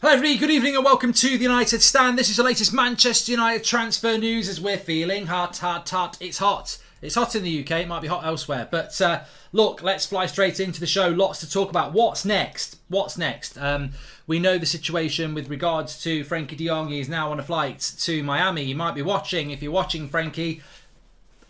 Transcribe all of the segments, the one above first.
Hello everybody, good evening and welcome to the United Stand. This is the latest Manchester United transfer news as we're feeling hot. It's hot. It's hot in the UK, it might be hot elsewhere. But look, let's fly straight into the show. Lots to talk about. What's next? We know the situation with regards to Frankie de Jong. He's now on a flight to Miami. You might be watching. If you're watching Frankie,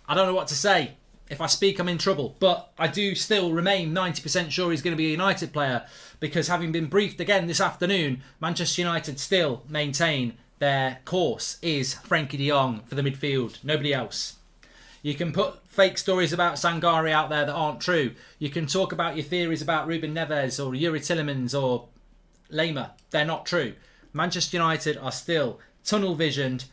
I don't know what to say. If I speak, I'm in trouble. But I do still remain 90% sure he's going to be a United player because having been briefed again this afternoon, Manchester United still maintain their course is Frankie de Jong for the midfield. Nobody else. You can put fake stories about Sangare out there that aren't true. You can talk about your theories about Ruben Neves or Yuri Tillemans or Lema. They're not true. Manchester United are still tunnel visioned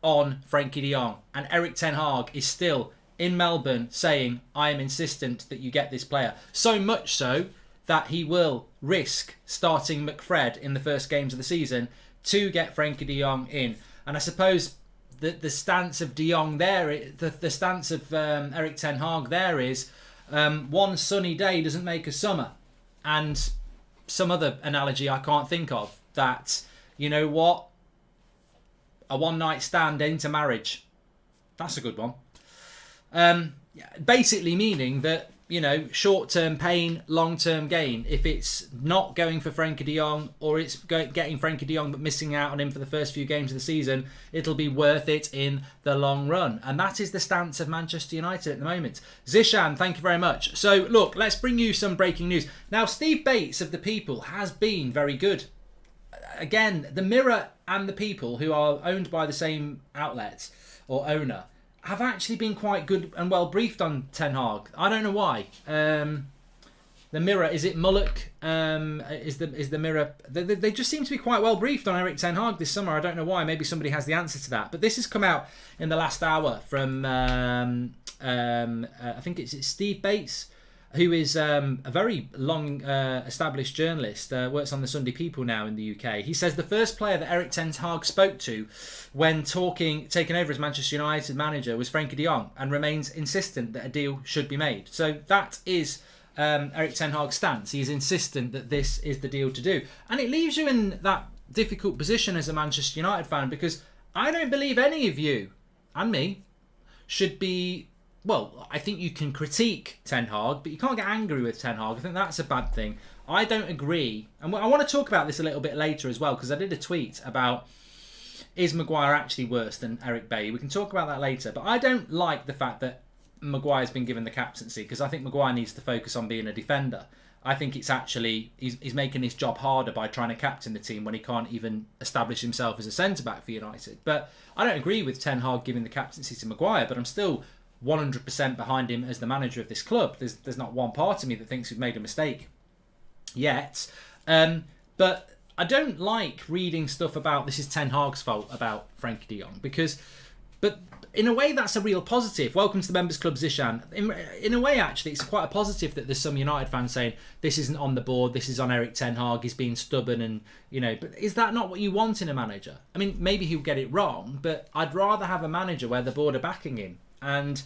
on Frankie de Jong. And Erik ten Hag is still in Melbourne saying, I am insistent that you get this player. So much so that he will risk starting McFred in the first games of the season to get Frankie de Jong in. And I suppose the stance of de Jong there, the stance of Erik ten Hag there is one sunny day doesn't make a summer. And some other analogy I can't think of that, you know what, a one night stand ain't a marriage. That's a good one. Basically meaning that, you know, short-term pain, long-term gain. If it's not going for Frankie de Jong or it's getting Frankie de Jong but missing out on him for the first few games of the season, it'll be worth it in the long run. And that is the stance of Manchester United at the moment. Zishan, thank you very much. So, look, let's bring you some breaking news. Now, Steve Bates of The People has been very good. Again, The Mirror and The People, who are owned by the same outlet or owner, have actually been quite good and well briefed on Ten Hag. I don't know why. The Mirror, is it Mullock? Is the Mirror? They just seem to be quite well briefed on Erik ten Hag this summer. I don't know why. Maybe somebody has the answer to that. But this has come out in the last hour from I think it's Steve Bates, who is a very long established journalist, works on the Sunday People now in the UK. He says the first player that Erik ten Hag spoke to when taking over as Manchester United manager was Frankie de Jong and remains insistent that a deal should be made. So that is Erik ten Hag's stance. He's insistent that this is the deal to do. And it leaves you in that difficult position as a Manchester United fan because I don't believe any of you and me should be... Well, I think you can critique Ten Hag, but you can't get angry with Ten Hag. I think that's a bad thing. I don't agree. And I want to talk about this a little bit later as well, because I did a tweet about, is Maguire actually worse than Eric Bailly? We can talk about that later. But I don't like the fact that Maguire's been given the captaincy, because I think Maguire needs to focus on being a defender. I think it's actually, he's making his job harder by trying to captain the team when he can't even establish himself as a centre-back for United. But I don't agree with Ten Hag giving the captaincy to Maguire, but I'm still 100% behind him as the manager of this club. There's not one part of me that thinks we've made a mistake yet. But I don't like reading stuff about this is Ten Hag's fault about Frankie de Jong but in a way that's a real positive. Welcome to the Members Club, Zishan. In a way, actually, it's quite a positive that there's some United fans saying this isn't on the board, this is on Erik ten Hag, he's being stubborn and, you know, but is that not what you want in a manager? I mean, maybe he'll get it wrong, but I'd rather have a manager where the board are backing him. And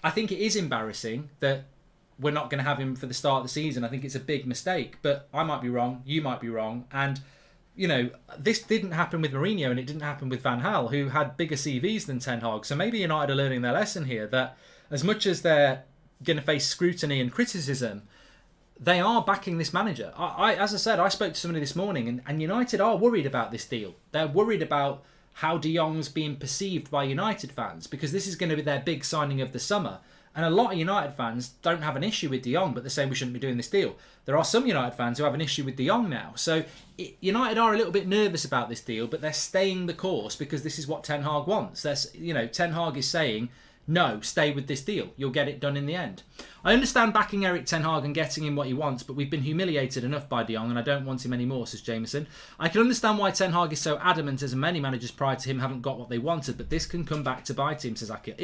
I think it is embarrassing that we're not going to have him for the start of the season. I think it's a big mistake, but I might be wrong, you might be wrong. And, you know, this didn't happen with Mourinho and it didn't happen with Van Gaal, who had bigger CVs than Ten Hag. So maybe United are learning their lesson here, that as much as they're going to face scrutiny and criticism, they are backing this manager. As I said, I spoke to somebody this morning and United are worried about this deal. They're worried about how de Jong's being perceived by United fans, because this is going to be their big signing of the summer. And a lot of United fans don't have an issue with de Jong, but they're saying we shouldn't be doing this deal. There are some United fans who have an issue with de Jong now. So United are a little bit nervous about this deal, but they're staying the course because this is what Ten Hag wants. Ten Hag is saying, no, stay with this deal. You'll get it done in the end. I understand backing Erik ten Hag and getting him what he wants, but we've been humiliated enough by de Jong and I don't want him anymore, says Jameson. I can understand why Ten Hag is so adamant, as many managers prior to him haven't got what they wanted, but this can come back to bite him, says Akio.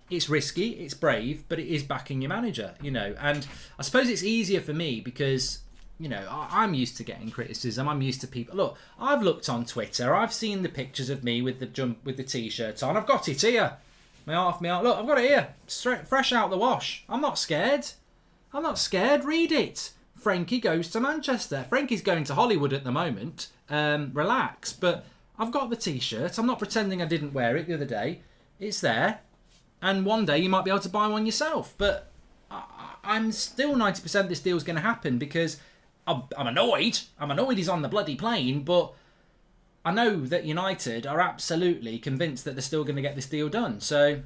It's risky, it's brave, but it is backing your manager, you know. And I suppose it's easier for me because, you know, I'm used to getting criticism. I'm used to people. Look, I've looked on Twitter. I've seen the pictures of me with the t-shirt on. I've got it here. My half. Look, I've got it here. Straight, fresh out the wash. I'm not scared. Read it. Frankie goes to Manchester. Frankie's going to Hollywood at the moment. Relax. But I've got the T-shirt. I'm not pretending I didn't wear it the other day. It's there. And one day you might be able to buy one yourself. But I'm still 90% this deal's going to happen because I'm annoyed. I'm annoyed he's on the bloody plane. But I know that United are absolutely convinced that they're still going to get this deal done. So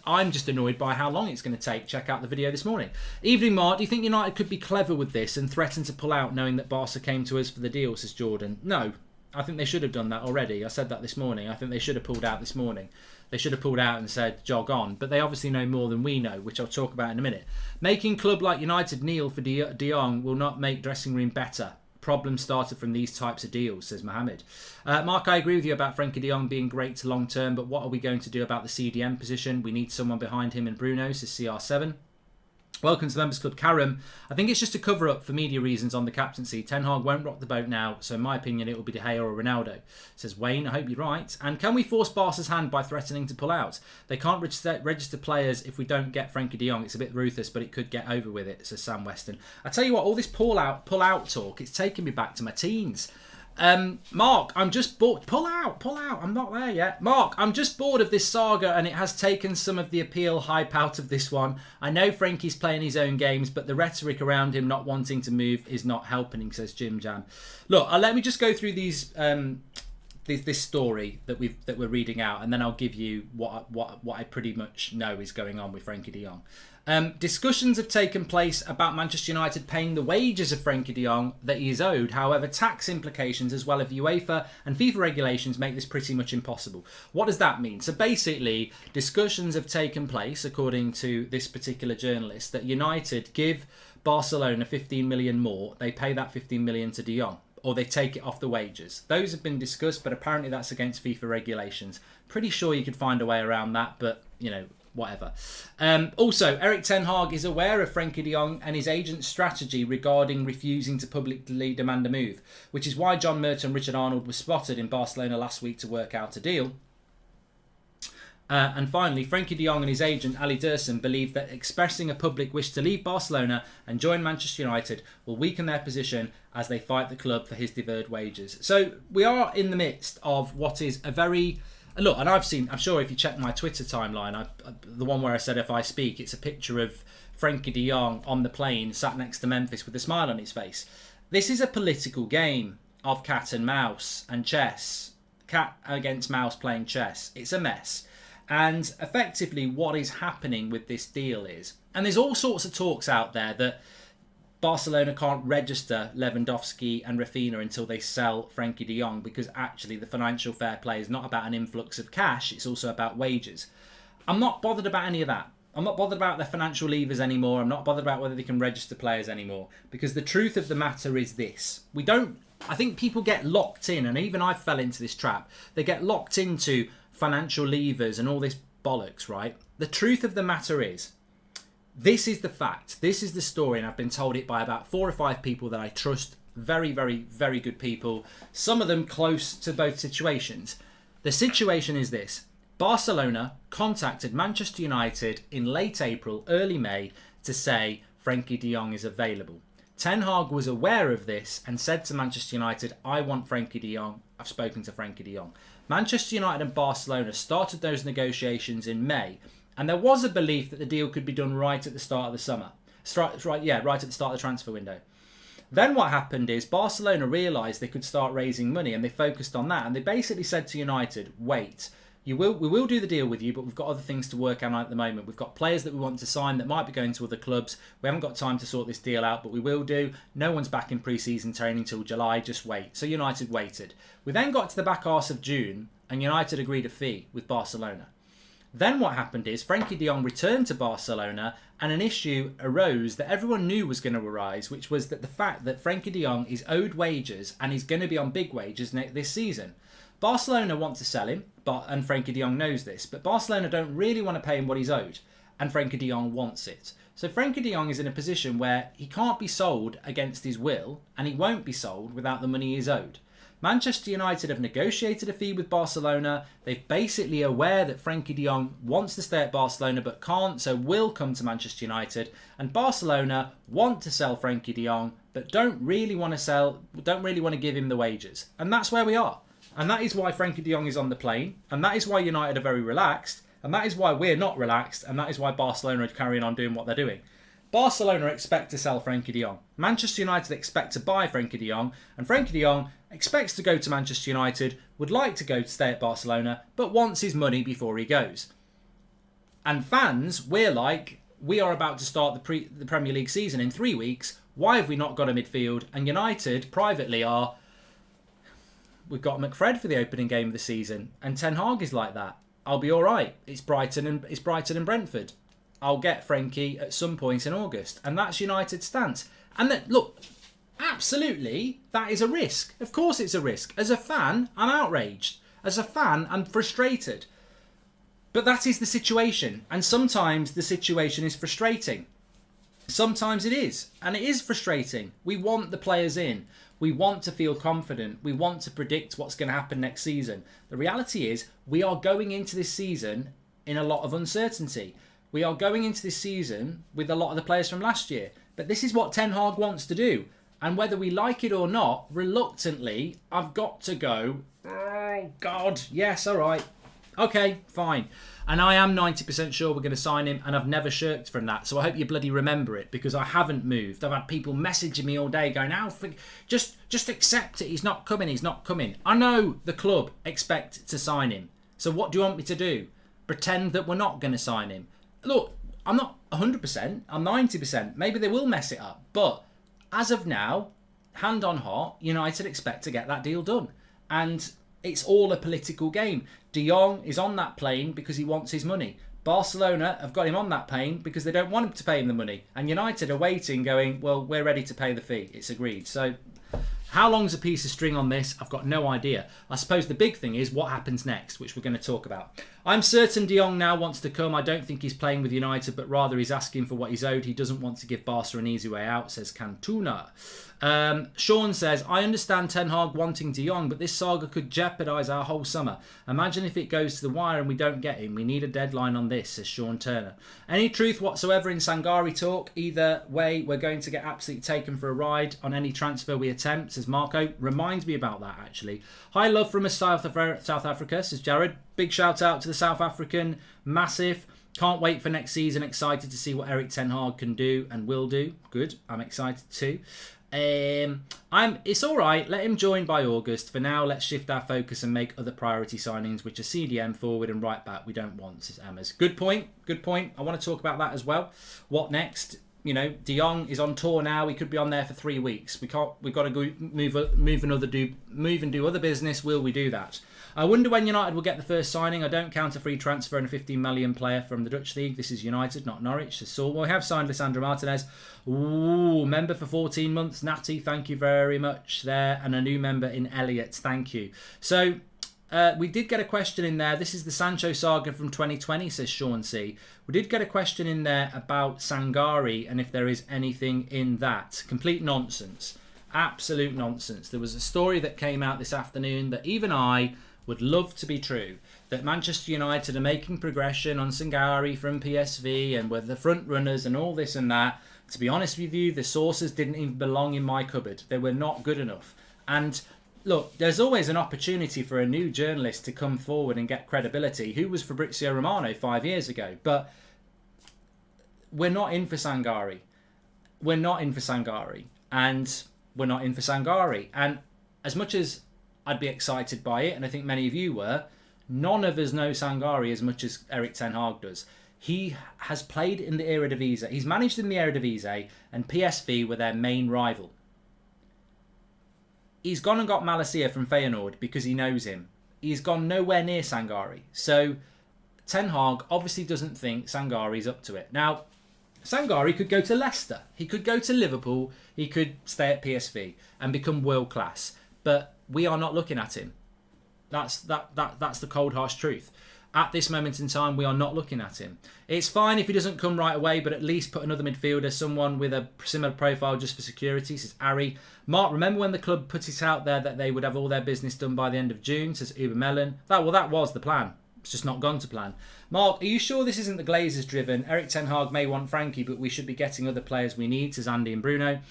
I'm just annoyed by how long it's going to take. Check out the video this morning. Evening, Mark. Do you think United could be clever with this and threaten to pull out knowing that Barca came to us for the deal, says Jordan? No. I think they should have done that already. I said that this morning. I think they should have pulled out this morning. They should have pulled out and said, jog on. But they obviously know more than we know, which I'll talk about in a minute. Making club like United kneel for De Jong will not make dressing room better. Problem started from these types of deals, says Mohammed. Mark, I agree with you about Frenkie de Jong being great to long term, but what are we going to do about the CDM position? We need someone behind him and Bruno, says CR7. Welcome to the Members Club, Karam. I think it's just a cover-up for media reasons on the captaincy. Ten Hag won't rock the boat now, so in my opinion it will be De Gea or Ronaldo, says Wayne. I hope you're right. And can we force Barca's hand by threatening to pull out? They can't register players if we don't get Frenkie de Jong. It's a bit ruthless, but it could get over with it, says Sam Weston. I tell you what, all this pull out talk, it's taking me back to my teens. Mark, I'm just bored. Pull out. I'm not there yet. Mark, I'm just bored of this saga and it has taken some of the appeal hype out of this one. I know Frankie's playing his own games, but the rhetoric around him not wanting to move is not helping him, says Jim Jam. Look, let me just go through these this story that we're reading out, and then I'll give you what I pretty much know is going on with Frenkie de Jong. Discussions have taken place about Manchester United paying the wages of Frenkie de Jong that he is owed. However, tax implications as well as UEFA and FIFA regulations make this pretty much impossible. What does that mean? So basically, discussions have taken place, according to this particular journalist, that United give Barcelona 15 million more. They pay that 15 million to de Jong, or they take it off the wages. Those have been discussed, but apparently that's against FIFA regulations. Pretty sure you could find a way around that, but, you know, whatever. Also, Erik ten Hag is aware of Frenkie de Jong and his agent's strategy regarding refusing to publicly demand a move, which is why John Murtough and Richard Arnold were spotted in Barcelona last week to work out a deal. And finally, Frenkie de Jong and his agent Ali Dursun believe that expressing a public wish to leave Barcelona and join Manchester United will weaken their position as they fight the club for his deferred wages. So we are in the midst of what is a very... Look, and I'm sure if you check my Twitter timeline, the one where I said if I speak, it's a picture of Frenkie de Jong on the plane sat next to Memphis with a smile on his face. This is a political game of cat and mouse and chess. Cat against mouse playing chess. It's a mess. And effectively what is happening with this deal is, and there's all sorts of talks out there that Barcelona can't register Lewandowski and Rafinha until they sell Frenkie de Jong because actually the financial fair play is not about an influx of cash, it's also about wages. I'm not bothered about any of that. I'm not bothered about their financial levers anymore. I'm not bothered about whether they can register players anymore, because the truth of the matter is this. I think people get locked in, and even I fell into this trap. They get locked into financial levers and all this bollocks, right? The truth of the matter is, this is the fact. This is the story, and I've been told it by about 4 or 5 people that I trust. Very, very, very good people. Some of them close to both situations. The situation is this. Barcelona contacted Manchester United in late April, early May to say Frenkie de Jong is available. Ten Hag was aware of this and said to Manchester United, I want Frenkie de Jong. I've spoken to Frenkie de Jong. Manchester United and Barcelona started those negotiations in May. And there was a belief that the deal could be done right at the start of the summer. Right at the start of the transfer window. Then what happened is Barcelona realised they could start raising money, and they focused on that. And they basically said to United, wait, we will do the deal with you, but we've got other things to work on at the moment. We've got players that we want to sign that might be going to other clubs. We haven't got time to sort this deal out, but we will do. No one's back in pre-season training till July. Just wait. So United waited. We then got to the back arse of June, and United agreed a fee with Barcelona. Then what happened is Frenkie de Jong returned to Barcelona, and an issue arose that everyone knew was going to arise, which was that the fact that Frenkie de Jong is owed wages and he's going to be on big wages this season. Barcelona want to sell him, and Frenkie de Jong knows this, but Barcelona don't really want to pay him what he's owed, and Frenkie de Jong wants it. So Frenkie de Jong is in a position where he can't be sold against his will, and he won't be sold without the money he's owed. Manchester United have negotiated a fee with Barcelona. They're basically aware that Frankie de Jong wants to stay at Barcelona but can't, so will come to Manchester United. And Barcelona want to sell Frankie de Jong but don't really want to give him the wages. And that's where we are. And that is why Frankie de Jong is on the plane. And that is why United are very relaxed. And that is why we're not relaxed. And that is why Barcelona are carrying on doing what they're doing. Barcelona expect to sell Frankie de Jong. Manchester United expect to buy Frankie de Jong. And Frankie de Jong expects to go to Manchester United, would like to go to stay at Barcelona, but wants his money before he goes. And fans, we're like, we are about to start the Premier League season in 3 weeks. Why have we not got a midfield? And United privately are, we've got McFred for the opening game of the season. And Ten Hag is like that. I'll be all right. It's Brighton and Brentford. I'll get Frankie at some point in August. And that's United's stance. And that, look, absolutely, that is a risk. Of course it's a risk. As a fan, I'm outraged. As a fan, I'm frustrated. But that is the situation. And sometimes the situation is frustrating. Sometimes it is. And it is frustrating. We want the players in. We want to feel confident. We want to predict what's going to happen next season. The reality is we are going into this season in a lot of uncertainty. We are going into this season with a lot of the players from last year. But this is what Ten Hag wants to do. And whether we like it or not, reluctantly, I've got to go, oh, God, yes, all right. Okay, fine. And I am 90% sure we're going to sign him, and I've never shirked from that. So I hope you bloody remember it, because I haven't moved. I've had people messaging me all day going, Alfred, just accept it. He's not coming. I know the club expect to sign him. So what do you want me to do? Pretend that we're not going to sign him? Look, I'm not 100%, I'm 90%. Maybe they will mess it up. But as of now, hand on heart, United expect to get that deal done. And it's all a political game. De Jong is on that plane because he wants his money. Barcelona have got him on that plane because they don't want him to pay him the money. And United are waiting, going, well, we're ready to pay the fee. It's agreed. So how long's a piece of string on this? I've got no idea. I suppose the big thing is what happens next, which we're going to talk about. I'm certain De Jong now wants to come. I don't think he's playing with United, but rather he's asking for what he's owed. He doesn't want to give Barca an easy way out, says Cantona. Sean says, I understand Ten Hag wanting De Jong, but this saga could jeopardise our whole summer. Imagine if it goes to the wire and we don't get him. We need a deadline on this, says Sean Turner. Any truth whatsoever in Sangari talk? Either way, we're going to get absolutely taken for a ride on any transfer we attempt, says Marco. Reminds me about that, actually. High love from us, South Africa, says Jared. Big shout out to the South African. Massive. Can't wait for next season. Excited to see what Erik Ten Hag can do and will do. Good. I'm excited too. It's all right. Let him join by August. For now, let's shift our focus and make other priority signings, which are CDM, forward and right back. We don't want, says Ammers. Good point. I want to talk about that as well. What next? De Jong is on tour now. He could be on there for 3 weeks. We've got to go move and do other business. Will we do that? I wonder when United will get the first signing. I don't count a free transfer and a 15 million player from the Dutch league. This is United, not Norwich. Says Saul. Well, we have signed Lisandro Martinez. Ooh, member for 14 months. Natty, thank you very much there. And a new member in Elliot. Thank you. So we did get a question in there. This is the Sancho saga from 2020, says Sean C. We did get a question in there about Sangari and if there is anything in that. Complete nonsense. Absolute nonsense. There was a story that came out this afternoon that even I would love to be true, that Manchester United are making progression on Sangari from PSV and were the front runners and all this and that. To be honest with you, the sources didn't even belong in my cupboard. They were not good enough. And look, there's always an opportunity for a new journalist to come forward and get credibility. Who was Fabrizio Romano 5 years ago? But we're not in for Sangari. And we're not in for Sangari. And as much as I'd be excited by it, and I think many of you were, none of us know Sangari as much as Erik Ten Hag does. He has played in the Eredivisie. He's managed in the Eredivisie, and PSV were their main rival. He's gone and got Malacia from Feyenoord because he knows him. He's gone nowhere near Sangari. So Ten Hag obviously doesn't think Sangari's up to it. Now, Sangari could go to Leicester. He could go to Liverpool. He could stay at PSV and become world class. But we are not looking at him. That's the cold, harsh truth. At this moment in time, we are not looking at him. It's fine if he doesn't come right away, but at least put another midfielder, someone with a similar profile just for security, says Ari. Mark, remember when the club put it out there that they would have all their business done by the end of June, says Uber Melon. That was the plan. It's just not gone to plan. Mark, are you sure this isn't the Glazers driven? Eric Ten Hag may want Frankie, but we should be getting other players we need, says Andy and Bruno.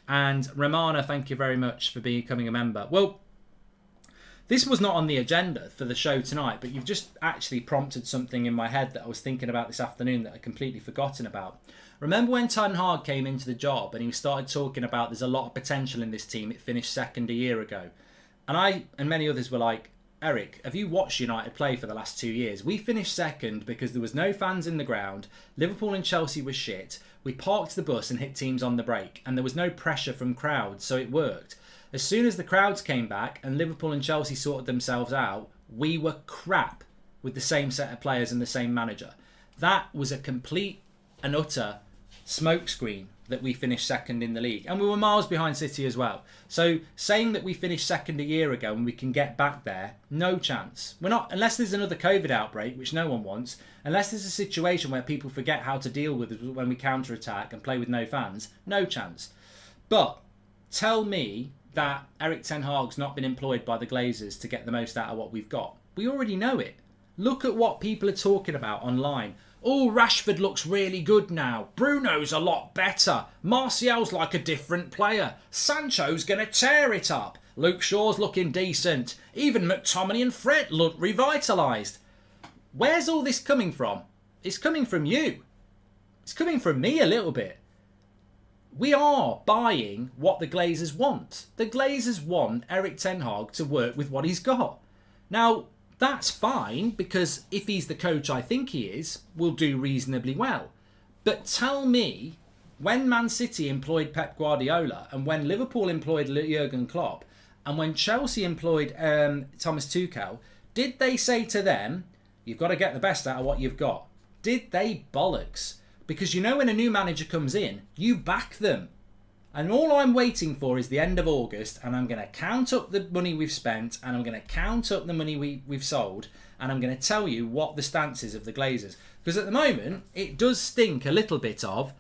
And Romana, thank you very much for becoming a member. Well, this was not on the agenda for the show tonight, but you've just actually prompted something in my head that I was thinking about this afternoon that I'd completely forgotten about. Remember when Ten Hag came into the job and he started talking about there's a lot of potential in this team, it finished second a year ago. And I and many others were like, Eric, have you watched United play for the last 2 years? We finished second because there was no fans in the ground, Liverpool and Chelsea was shit, we parked the bus and hit teams on the break, and there was no pressure from crowds, so it worked. As soon as the crowds came back and Liverpool and Chelsea sorted themselves out, we were crap with the same set of players and the same manager. That was a complete and utter smokescreen that we finished second in the league. And we were miles behind City as well. So saying that we finished second a year ago and we can get back there, no chance. We're not, unless there's another COVID outbreak, which no one wants, unless there's a situation where people forget how to deal with it when we counter-attack and play with no fans, no chance. But tell me that Eric Ten Hag's not been employed by the Glazers to get the most out of what we've got. We already know it. Look at what people are talking about online. Oh, Rashford looks really good now. Bruno's a lot better. Martial's like a different player. Sancho's going to tear it up. Luke Shaw's looking decent. Even McTominay and Fred look revitalised. Where's all this coming from? It's coming from you. It's coming from me a little bit. We are buying what the Glazers want. The Glazers want Eric Ten Hag to work with what he's got. Now, that's fine, because if he's the coach I think he is, we'll do reasonably well. But tell me, when Man City employed Pep Guardiola, and when Liverpool employed Jurgen Klopp, and when Chelsea employed Thomas Tuchel, did they say to them, you've got to get the best out of what you've got? Did they bollocks? Because you know when a new manager comes in, you back them. And all I'm waiting for is the end of August, and I'm going to count up the money we've spent, and I'm going to count up the money we've sold, and I'm going to tell you what the stance is of the Glazers. Because at the moment, it does stink a little bit of...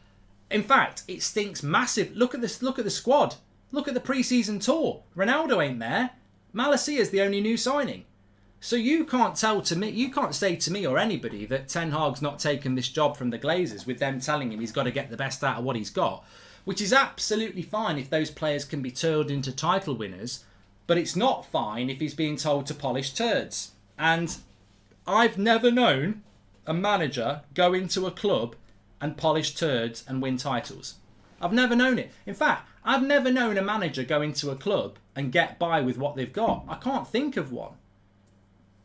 In fact, it stinks massive. Look at this. Look at the squad. Look at the pre-season tour. Ronaldo ain't there. Malasia's the only new signing. So you can't say to me or anybody that Ten Hag's not taken this job from the Glazers with them telling him he's got to get the best out of what he's got, which is absolutely fine if those players can be turned into title winners, but it's not fine if he's being told to polish turds. And I've never known a manager go into a club and polish turds and win titles. I've never known it. In fact, I've never known a manager go into a club and get by with what they've got. I can't think of one.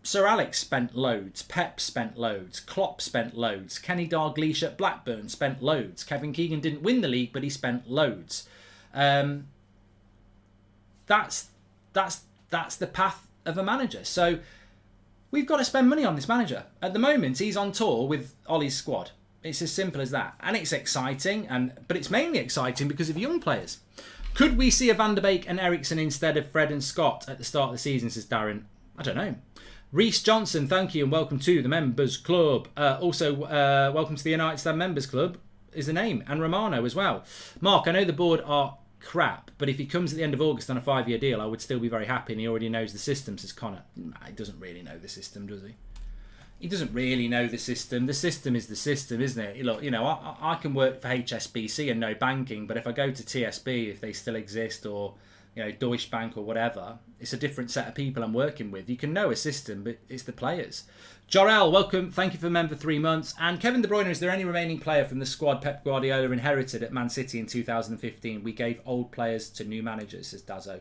Sir Alex spent loads, Pep spent loads, Klopp spent loads, Kenny Dalglish at Blackburn spent loads, Kevin Keegan didn't win the league but he spent loads. That's the path of a manager. So we've got to spend money on this manager. At the moment he's on tour with Ollie's squad. It's as simple as that. And it's exciting, but it's mainly exciting because of young players. Could we see a Van der Beek and Eriksen instead of Fred and Scott at the start of the season, says Darren? I don't know. Reece Johnson, thank you and welcome to the Members Club. Also, welcome to the United Stand Members Club is the name. And Romano as well. Mark, I know the board are crap, but if he comes at the end of August on a 5-year deal, I would still be very happy and he already knows the system, says Connor. He doesn't really know the system, does he? He doesn't really know the system. The system is the system, isn't it? Look, I can work for HSBC and no banking, but if I go to TSB, if they still exist, or Deutsche Bank or whatever, it's a different set of people I'm working with. You can know a system, but it's the players. Jorel, welcome. Thank you for member 3 months. And Kevin De Bruyne, is there any remaining player from the squad Pep Guardiola inherited at Man City in 2015? We gave old players to new managers, says Dazzo.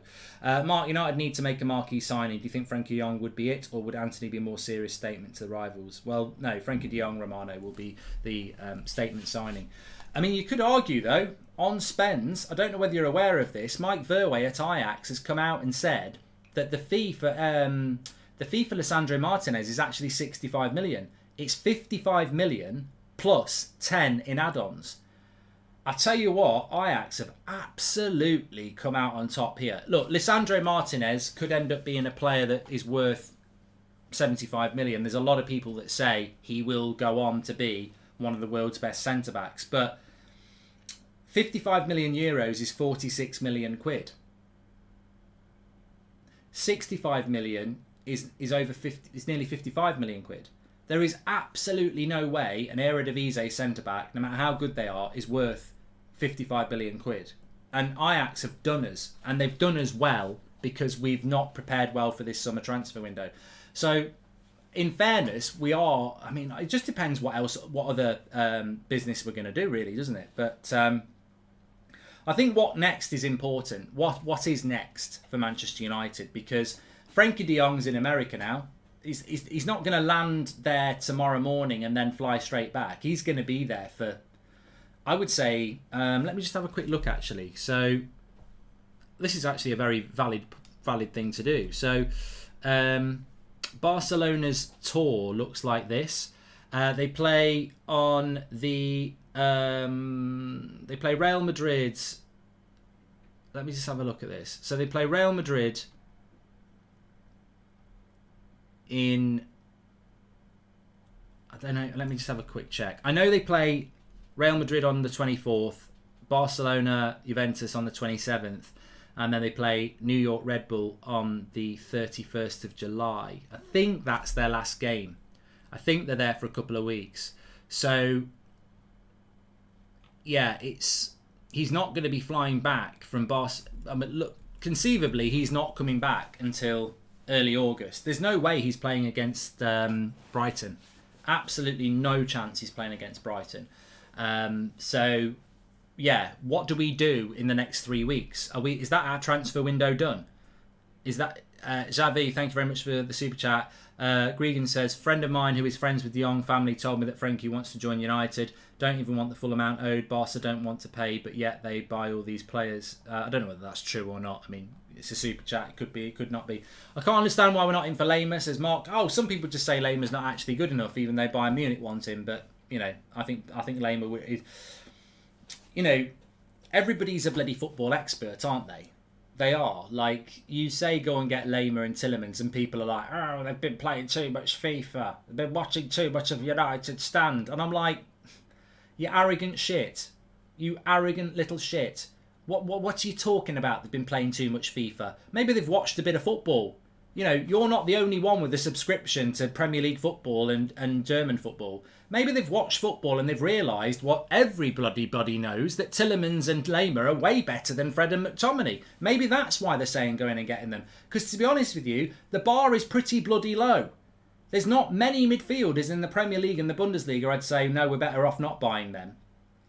Mark, United need to make a marquee signing. Do you think Frankie de Jong would be it, or would Anthony be a more serious statement to the rivals? Well, no, Frankie de Jong, Romano will be the statement signing. I mean, you could argue, though, on spends, I don't know whether you're aware of this, Mike Verwey at Ajax has come out and said that the fee for Lisandro Martinez is actually 65 million. It's 55 million plus 10 in add-ons. I tell you what, Ajax have absolutely come out on top here. Look, Lisandro Martinez could end up being a player that is worth 75 million. There's a lot of people that say he will go on to be one of the world's best centre-backs. But 55 million euros is 46 million quid. 65 million is over 50, is nearly 55 million quid. There is absolutely no way an Eredivisie centre-back, no matter how good they are, is worth 55 million quid. And Ajax have done us, and they've done us well because we've not prepared well for this summer transfer window. So, in fairness, we are. I mean, it just depends what other business we're going to do, really, doesn't it? But I think what next is important. What is next for Manchester United? Because Frenkie de Jong's in America now. He's not going to land there tomorrow morning and then fly straight back. He's going to be there for, I would say, let me just have a quick look actually. So this is actually a very valid thing to do. So Barcelona's tour looks like this. They play on the they play Real Madrid. Let me just have a look at this. So they play Real Madrid in, I don't know, let me just have a quick check. I know they play Real Madrid on the 24th, Barcelona, Juventus on the 27th, and then they play New York Red Bull on the 31st of July. I think that's their last game. I think they're there for a couple of weeks. So, yeah, he's not going to be flying back from I mean, look, conceivably, he's not coming back until early August. There's no way he's playing against Brighton. Absolutely no chance he's playing against Brighton. So, yeah, what do we do in the next 3 weeks? Is that our transfer window done? Is that Xavi? Thank you very much for the super chat. Gregan says, friend of mine who is friends with the Jong family told me that Frenkie wants to join United. Don't even want the full amount owed. Barca don't want to pay, but yet they buy all these players. I don't know whether that's true or not. I mean, it's a super chat. It could be, it could not be. I can't understand why we're not in for Lema, says Mark. Oh, some people just say Lema's not actually good enough, even though Bayern Munich want him. But, you know, I think Lema is, you know, everybody's a bloody football expert, aren't they? They are. Like, you say go and get Lema and Tillemans, and people are like, oh, they've been playing too much FIFA. They've been watching too much of United stand. And I'm like, you arrogant shit. You arrogant little shit. What are you talking about? They've been playing too much FIFA. Maybe they've watched a bit of football. You know, you're not the only one with a subscription to Premier League football and German football. Maybe they've watched football and they've realised what every bloody knows, that Tillemans and Lema are way better than Fred and McTominay. Maybe that's why they're saying go in and getting them. Because to be honest with you, the bar is pretty bloody low. There's not many midfielders in the Premier League and the Bundesliga I'd say, no, we're better off not buying them.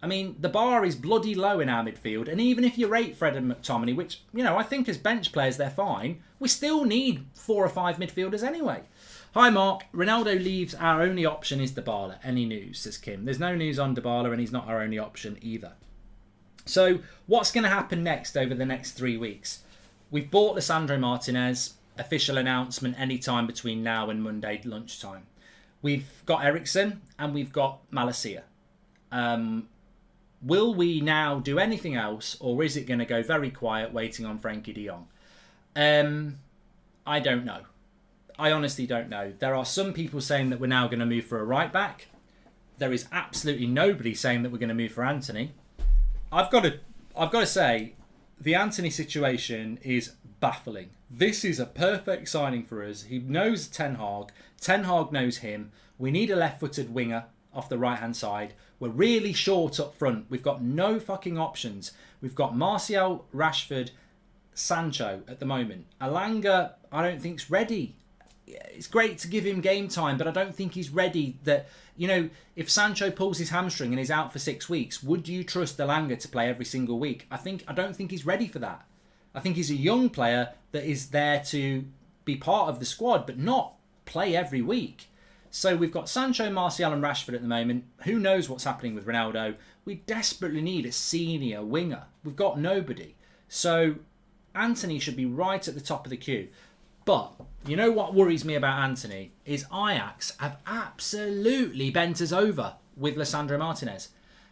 I mean, the bar is bloody low in our midfield, and even if you rate Fred and McTominay, which, you know, I think as bench players they're fine, we still need 4 or 5 midfielders anyway. Hi Mark, Ronaldo leaves, our only option is Dybala. Any news, says Kim. There's no news on Dybala, and he's not our only option either. So, what's going to happen next over the next 3 weeks? We've bought Lisandro Martinez, official announcement anytime between now and Monday lunchtime. We've got Eriksen, and we've got Malacia. Will we now do anything else, or is it going to go very quiet waiting on Frenkie de Jong? I don't know. I honestly don't know. There are some people saying that we're now going to move for a right back. There is absolutely nobody saying that we're going to move for Anthony. I've got to say, the Anthony situation is baffling. This is a perfect signing for us. He knows Ten Hag. Ten Hag knows him. We need a left-footed winger off the right-hand side. We're really short up front. We've got no fucking options. We've got Martial, Rashford, Sancho at the moment. Alanga, I don't think's ready. It's great to give him game time, but I don't think he's ready. That, you know, if Sancho pulls his hamstring and is out for 6 weeks, would you trust Alanga to play every single week? I don't think he's ready for that. I think he's a young player that is there to be part of the squad, but not play every week. So we've got Sancho, Martial and Rashford at the moment. Who knows what's happening with Ronaldo? We desperately need a senior winger. We've got nobody. So Anthony should be right at the top of the queue. But you know what worries me about Anthony is Ajax have absolutely bent us over with Lisandro Martinez.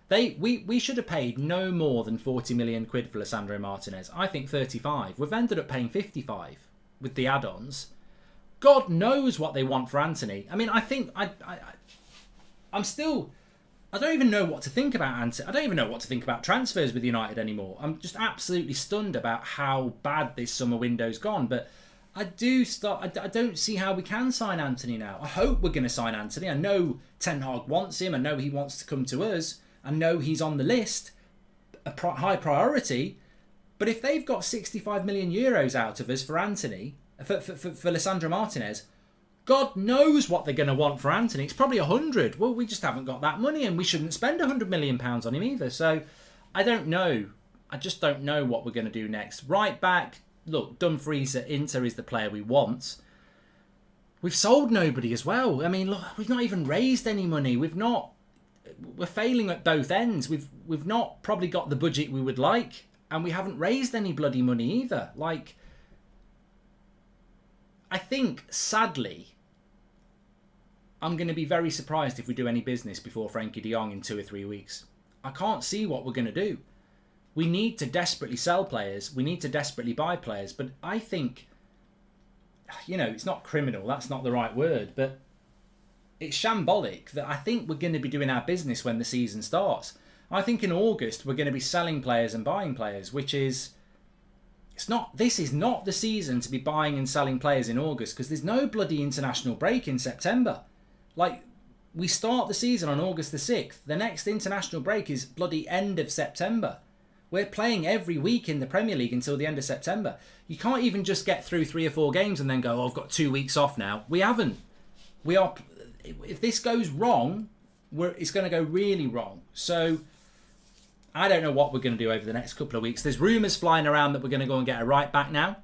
We should have paid no more than 40 million quid for Lisandro Martinez. I think 35. We've ended up paying 55 with the add-ons. God knows what they want for Anthony. I mean, I think I'm still... I don't even know what to think about Anthony. I don't even know what to think about transfers with United anymore. I'm just absolutely stunned about how bad this summer window's gone. But I don't see how we can sign Anthony now. I hope we're going to sign Anthony. I know Ten Hag wants him. I know he wants to come to us. I know he's on the list, high priority. But if they've got 65 million euros out of us for Anthony, for Lisandro Martinez, God knows what they're going to want for Anthony. It's probably 100. Well, we just haven't got that money, and we shouldn't spend 100 million pounds on him either. So I don't know. I just don't know what we're going to do next. Right back, look, Dumfries at Inter is the player we want. We've sold nobody as well. I mean, look, we've not even raised any money. We're failing at both ends. We've not probably got the budget we would like, and we haven't raised any bloody money either. Like, I think, sadly, I'm going to be very surprised if we do any business before Frankie de Jong in 2 or 3 weeks. I can't see what we're going to do. We need to desperately sell players. We need to desperately buy players. But I think, it's not criminal. That's not the right word. But it's shambolic that I think we're going to be doing our business when the season starts. I think in August we're going to be selling players and buying players, which is... This is not the season to be buying and selling players in August, because there's no bloody international break in September. Like, we start the season on August the 6th. The next international break is bloody end of September. We're playing every week in the Premier League until the end of September. You can't even just get through 3 or 4 games and then go, oh, I've got 2 weeks off now. We haven't. If this goes wrong, it's going to go really wrong. So I don't know what we're going to do over the next couple of weeks. There's rumours flying around that we're going to go and get a right back now.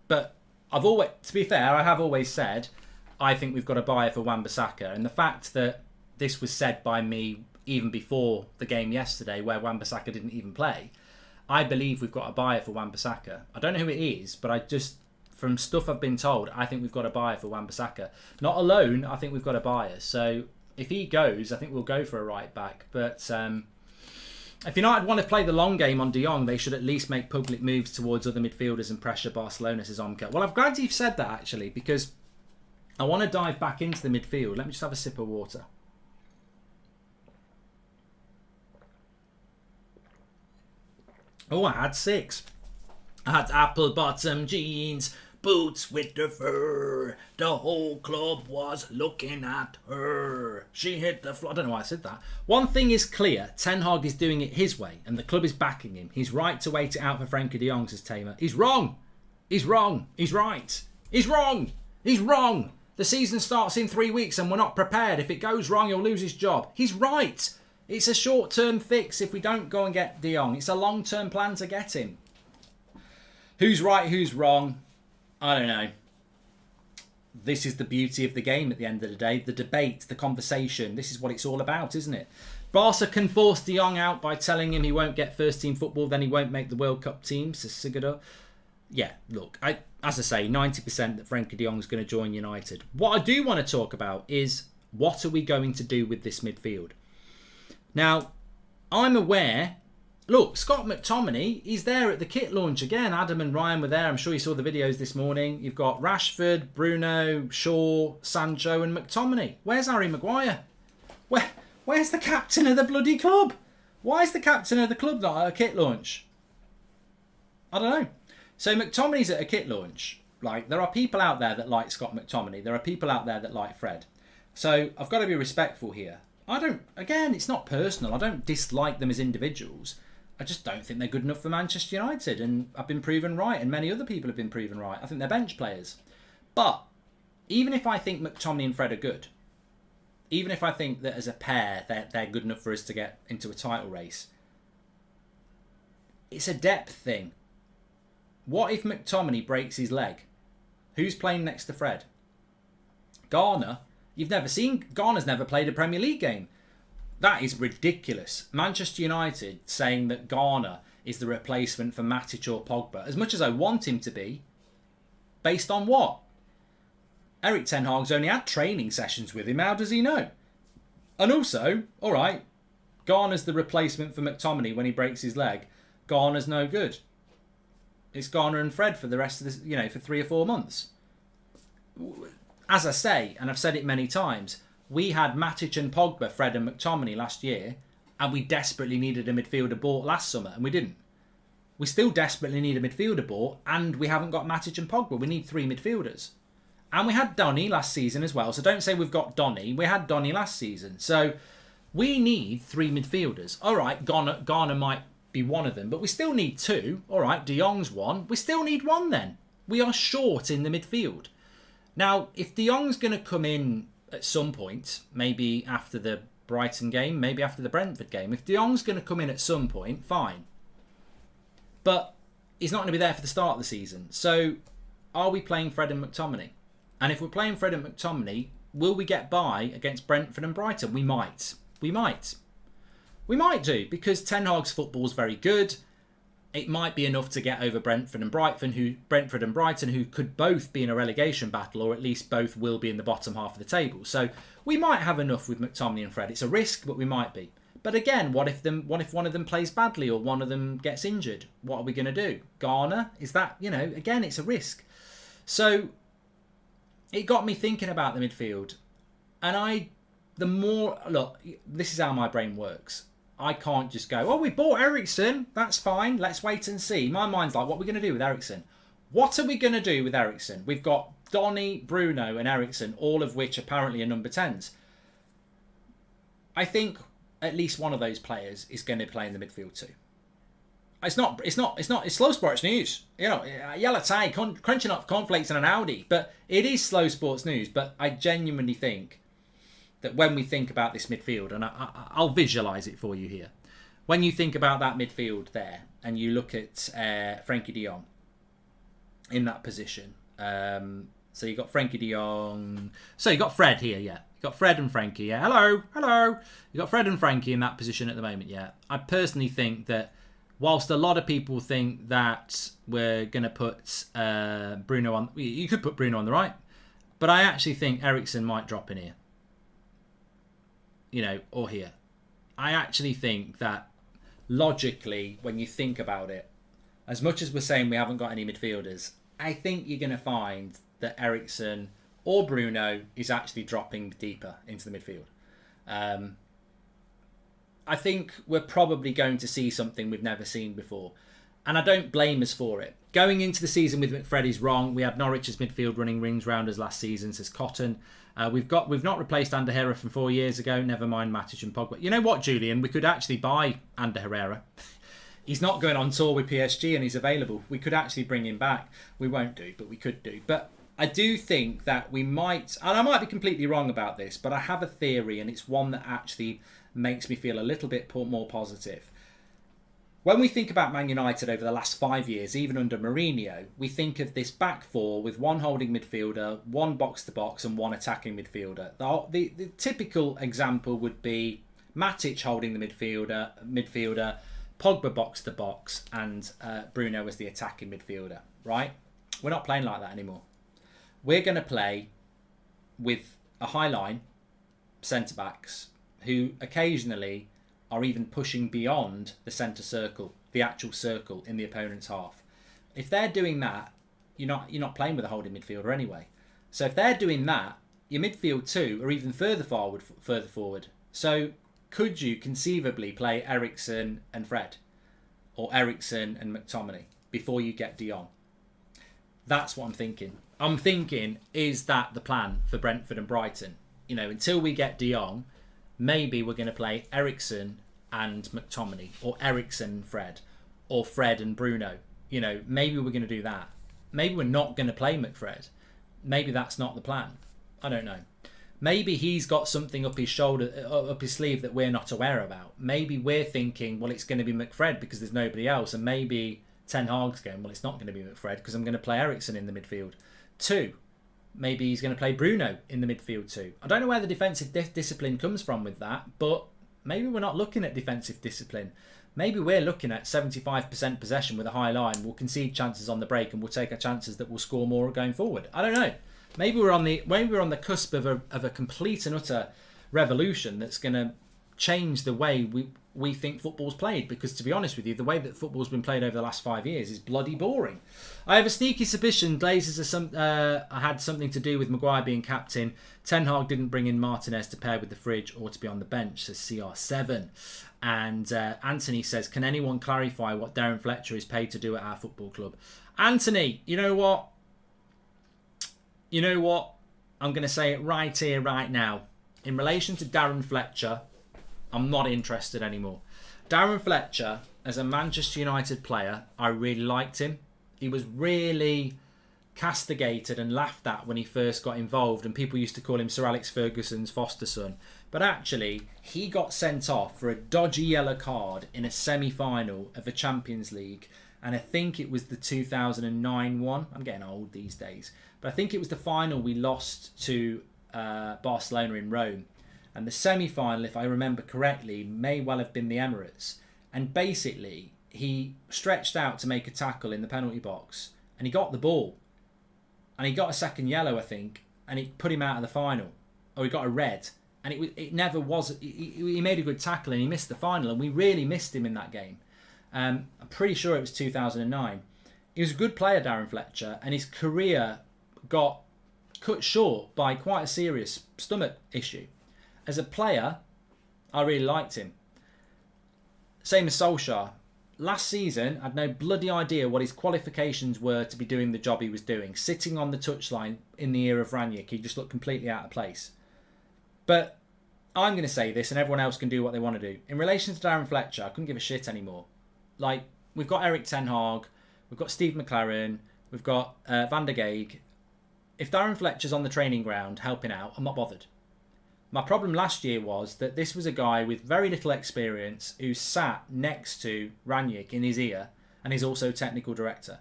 But to be fair, I have always said, I think we've got a buyer for Wan-Bissaka. And the fact that this was said by me even before the game yesterday, where Wan-Bissaka didn't even play, I believe we've got a buyer for Wan-Bissaka. I don't know who it is, but from stuff I've been told, I think we've got a buyer for Wan-Bissaka. Not alone, I think we've got a buyer. So if he goes, I think we'll go for a right back. But if United want to play the long game on de Jong, they should at least make public moves towards other midfielders and pressure Barcelona, says Omka. Well, I'm glad you've said that, actually, because I want to dive back into the midfield. Let me just have a sip of water. Oh, I had 6. I had apple bottom jeans, boots with the fur. The whole club was looking at her. She hit the floor. I don't know why I said that. One thing is clear. Ten Hag is doing it his way, and the club is backing him. He's right to wait it out for Frankie de Jong, says Tamer. He's wrong. He's wrong. He's right. He's wrong. He's wrong. The season starts in 3 weeks and we're not prepared. If it goes wrong, he'll lose his job. He's right. It's a short-term fix if we don't go and get de Jong. It's a long-term plan to get him. Who's right, who's wrong? I don't know. This is the beauty of the game at the end of the day. The debate, the conversation. This is what it's all about, isn't it? Barca can force de Jong out by telling him he won't get first-team football, then he won't make the World Cup team, says Sigurdo. Yeah, look, as I say, 90% that Frankie de Jong is going to join United. What I do want to talk about is, what are we going to do with this midfield? Now, I'm aware... Look, Scott McTominay, he's there at the kit launch again. Adam and Ryan were there. I'm sure you saw the videos this morning. You've got Rashford, Bruno, Shaw, Sancho and McTominay. Where's Harry Maguire? Where's the captain of the bloody club? Why is the captain of the club not at a kit launch? I don't know. So McTominay's at a kit launch. Like, there are people out there that like Scott McTominay. There are people out there that like Fred. So I've got to be respectful here. Again, it's not personal. I don't dislike them as individuals. I just don't think they're good enough for Manchester United, and I've been proven right, and many other people have been proven right. I think they're bench players. But even if I think McTominay and Fred are good, even if I think that as a pair they're good enough for us to get into a title race, it's a depth thing. What if McTominay breaks his leg? Who's playing next to Fred? Garner? Garner's never played a Premier League game. That is ridiculous. Manchester United saying that Garner is the replacement for Matic or Pogba, as much as I want him to be, based on what? Eric Ten Hag's only had training sessions with him. How does he know? And also, all right, Garner's the replacement for McTominay when he breaks his leg. Garner's no good. It's Garner and Fred for the rest of this, for 3 or 4 months. as I say, and I've said it many times, we had Matic and Pogba, Fred and McTominay last year, and we desperately needed a midfielder bought last summer, and we didn't. We still desperately need a midfielder bought, and we haven't got Matic and Pogba. We need 3 midfielders. And we had Donny last season as well, so don't say we've got Donny. We had Donny last season. So we need 3 midfielders. All right, Garner might be one of them, but we still need 2. All right, De Jong's one. We still need 1 then. We are short in the midfield. Now, if De Jong's going to come in at some point, maybe after the Brighton game, maybe after the Brentford game, if De Jong's going to come in at some point, fine. But he's not going to be there for the start of the season. So are we playing Fred and McTominay? And if we're playing Fred and McTominay, will we get by against Brentford and Brighton? We might. We might do, because Ten Hag's football is very good. It might be enough to get over Brentford and Brighton, who could both be in a relegation battle, or at least both will be in the bottom half of the table. So we might have enough with McTominay and Fred. It's a risk, but we might be. But again, what if one of them plays badly or one of them gets injured? What are we going to do? Garner? Is that, again, it's a risk. So it got me thinking about the midfield. And look, this is how my brain works. I can't just go, we bought Eriksen. That's fine. Let's wait and see. My mind's like, what are we going to do with Eriksen? What are we going to do with Eriksen? We've got Donny, Bruno and Eriksen, all of which apparently are number 10s. I think at least one of those players is going to play in the midfield too. It's slow sports news. Yellow tie, crunching up cornflakes in an Audi. But it is slow sports news. But I genuinely think that when we think about this midfield, and I'll visualise it for you here. When you think about that midfield there, and you look at Frankie de Jong in that position. So you got Frankie de Jong. So you got Fred here, yeah. You got Fred and Frankie, yeah. Hello. You got Fred and Frankie in that position at the moment, yeah. I personally think that whilst a lot of people think that we're going to put Bruno on, you could put Bruno on the right, but I actually think Eriksen might drop in here. Or here. I actually think that logically, when you think about it, as much as we're saying we haven't got any midfielders, I think you're going to find that Eriksen or Bruno is actually dropping deeper into the midfield. I think we're probably going to see something we've never seen before. And I don't blame us for it. Going into the season with McFred is wrong. We had Norwich's midfield running rings round us last season, says Cotton. We've not replaced Ander Herrera from 4 years ago. Never mind Matic and Pogba. You know what, Julian? We could actually buy Ander Herrera. He's not going on tour with PSG and he's available. We could actually bring him back. We won't do, but we could do. But I do think that we might, and I might be completely wrong about this, but I have a theory, and it's one that actually makes me feel a little bit more positive. When we think about Man United over the last 5 years, even under Mourinho, we think of this back four with one holding midfielder, one box-to-box and one attacking midfielder. The typical example would be Matic holding the midfielder, Pogba box-to-box and Bruno as the attacking midfielder, right? We're not playing like that anymore. We're going to play with a high line, centre-backs, who occasionally are even pushing beyond the centre circle, the actual circle in the opponent's half. If they're doing that, you're not playing with a holding midfielder anyway. So if they're doing that, your midfield two are even further forward. So could you conceivably play Eriksen and Fred, or Eriksen and McTominay before you get De Jong? That's what I'm thinking. I'm thinking, is that the plan for Brentford and Brighton? Until we get De Jong, maybe we're going to play Eriksen and McTominay, or Eriksen and Fred, or Fred and Bruno. Maybe we're going to do that. Maybe we're not going to play McFred. Maybe that's not the plan. I don't know. Maybe he's got something up his sleeve that we're not aware about. Maybe we're thinking, well, it's going to be McFred because there's nobody else, and maybe Ten Hag's going, well, it's not going to be McFred because I'm going to play Eriksen in the midfield too. Maybe he's going to play Bruno in the midfield too. I don't know where the defensive discipline comes from with that, but maybe we're not looking at defensive discipline. Maybe we're looking at 75% possession with a high line. We'll concede chances on the break and we'll take our chances that we'll score more going forward. I don't know. Maybe we're on the cusp of a complete and utter revolution that's going to change the way we think football's played, because to be honest with you, the way that football's been played over the last 5 years is bloody boring. I have a sneaky suspicion Glazers had something to do with Maguire being captain. Ten Hag didn't bring in Martinez to pair with the fridge or to be on the bench, says CR7. And Anthony says, can anyone clarify what Darren Fletcher is paid to do at our football club? Anthony, you know what? I'm going to say it right here, right now. In relation to Darren Fletcher, I'm not interested anymore. Darren Fletcher, as a Manchester United player, I really liked him. He was really castigated and laughed at when he first got involved, and people used to call him Sir Alex Ferguson's foster son. But actually, he got sent off for a dodgy yellow card in a semi-final of the Champions League, and I think it was the 2009 one. I'm getting old these days. But I think it was the final we lost to Barcelona in Rome. And the semi-final, if I remember correctly, may well have been the Emirates. And basically, he stretched out to make a tackle in the penalty box, and he got the ball. And he got a second yellow, I think, and it put him out of the final. Or he got a red. And it never was... He made a good tackle and he missed the final, and we really missed him in that game. I'm pretty sure it was 2009. He was a good player, Darren Fletcher, and his career got cut short by quite a serious stomach issue. As a player, I really liked him. Same as Solskjaer. Last season, I had no bloody idea what his qualifications were to be doing the job he was doing. Sitting on the touchline in the ear of Ranić, he just looked completely out of place. But I'm going to say this, and everyone else can do what they want to do. In relation to Darren Fletcher, I couldn't give a shit anymore. Like, we've got Erik ten Hag, we've got Steve McLaren, we've got Van der Gaag. If Darren Fletcher's on the training ground helping out, I'm not bothered. My problem last year was that this was a guy with very little experience who sat next to Ranić in his ear, and he's also technical director.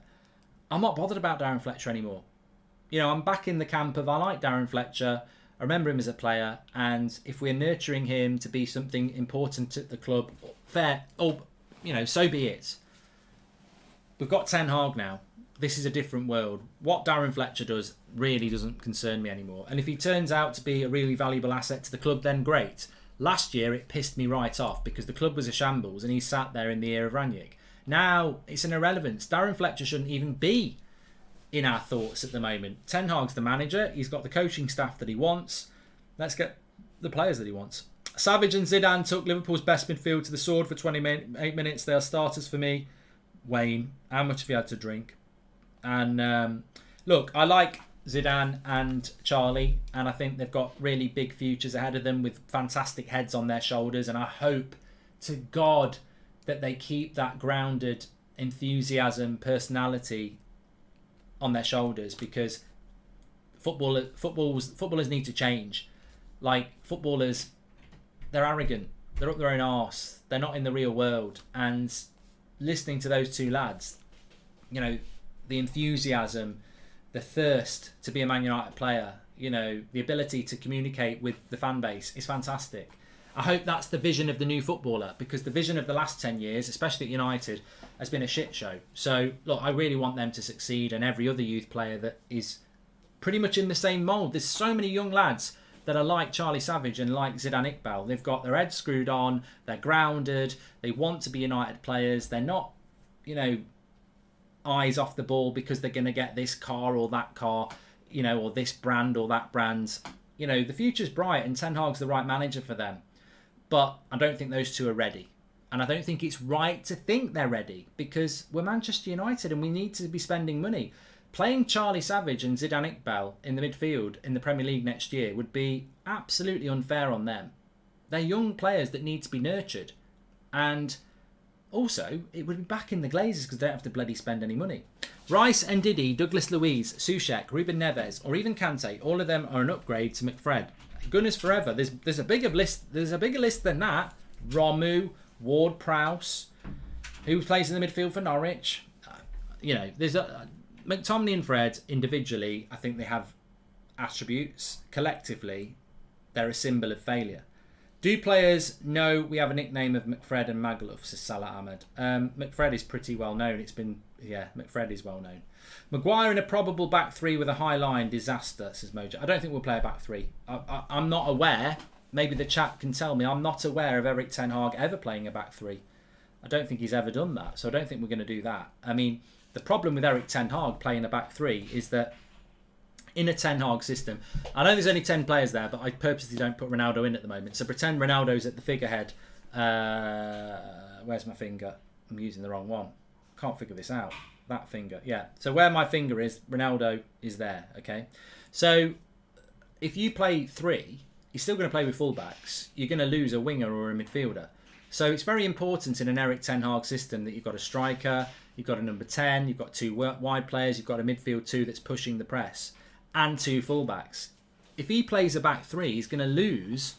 I'm not bothered about Darren Fletcher anymore. You know, I'm back in the camp of I like Darren Fletcher, I remember him as a player, and if we're nurturing him to be something important at the club, fair, or, you know, so be it. We've got Ten Hag now. This is a different world. What Darren Fletcher does really doesn't concern me anymore. And if he turns out to be a really valuable asset to the club, then great. Last year, it pissed me right off because the club was a shambles and he sat there in the ear of Ranić. Now, it's an irrelevance. Darren Fletcher shouldn't even be in our thoughts at the moment. Ten Hag's the manager. He's got the coaching staff that he wants. Let's get the players that he wants. Savage and Zidane took Liverpool's best midfield to the sword for 28 minutes. They are starters for me. Wayne, how much have you had to drink? And look, I like Zidane and Charlie, and I think they've got really big futures ahead of them with fantastic heads on their shoulders, and I hope to God that they keep that grounded enthusiasm, personality on their shoulders, because footballers need to change. Like, footballers, they're arrogant, they're up their own arse, they're not in the real world. And listening to those two lads, you know, the enthusiasm, the thirst to be a Man United player, you know, the ability to communicate with the fan base is fantastic. I hope that's the vision of the new footballer, because the vision of the last 10 years, especially at United, has been a shit show. So, look, I really want them to succeed, and every other youth player that is pretty much in the same mould. There's so many young lads that are like Charlie Savage and like Zidane Iqbal. They've got their heads screwed on, they're grounded, they want to be United players, they're not, you know, eyes off the ball because they're going to get this car or that car, you know, or this brand or that brand. You know, the future's bright and Ten Hag's the right manager for them. But I don't think those two are ready. And I don't think it's right to think they're ready, because we're Manchester United and we need to be spending money. Playing Charlie Savage and Zidane Iqbal in the midfield in the Premier League next year would be absolutely unfair on them. They're young players that need to be nurtured. And also, it would be back in the Glazers because they don't have to bloody spend any money. Rice, Ndidi, Douglas Luiz, Soucek, Ruben Neves, or even Kante, all of them are an upgrade to McFred. Gunners forever. There's a bigger list. There's a bigger list than that. Romu, Ward-Prowse, who plays in the midfield for Norwich. You know, there's McTominay and Fred individually. I think they have attributes. Collectively, they're a symbol of failure. Do players know we have a nickname of McFred and Magaluf, says Salah Ahmed. McFred is pretty well known. McFred is well known. Maguire in a probable back three with a high line, disaster, says Mojo. I don't think we'll play a back three. I'm not aware maybe the chat can tell me. I'm not aware of Erik Ten Hag ever playing a back three. I don't think he's ever done that, so I don't think we're going to do that. I mean, the problem with Erik Ten Hag playing a back three is that in a Ten Hag system, I know there's only 10 players there, but I purposely don't put Ronaldo in at the moment. So pretend Ronaldo's at the figurehead. Where's my finger? I'm using the wrong one. Can't figure this out. That finger, yeah. So where my finger is, Ronaldo is there, okay? So if you play three, you're still going to play with fullbacks. You're going to lose a winger or a midfielder. So it's very important in an Erik Ten Hag system that you've got a striker, you've got a number 10, you've got two wide players, you've got a midfield two that's pushing the press, and two fullbacks. If he plays a back three, he's going to lose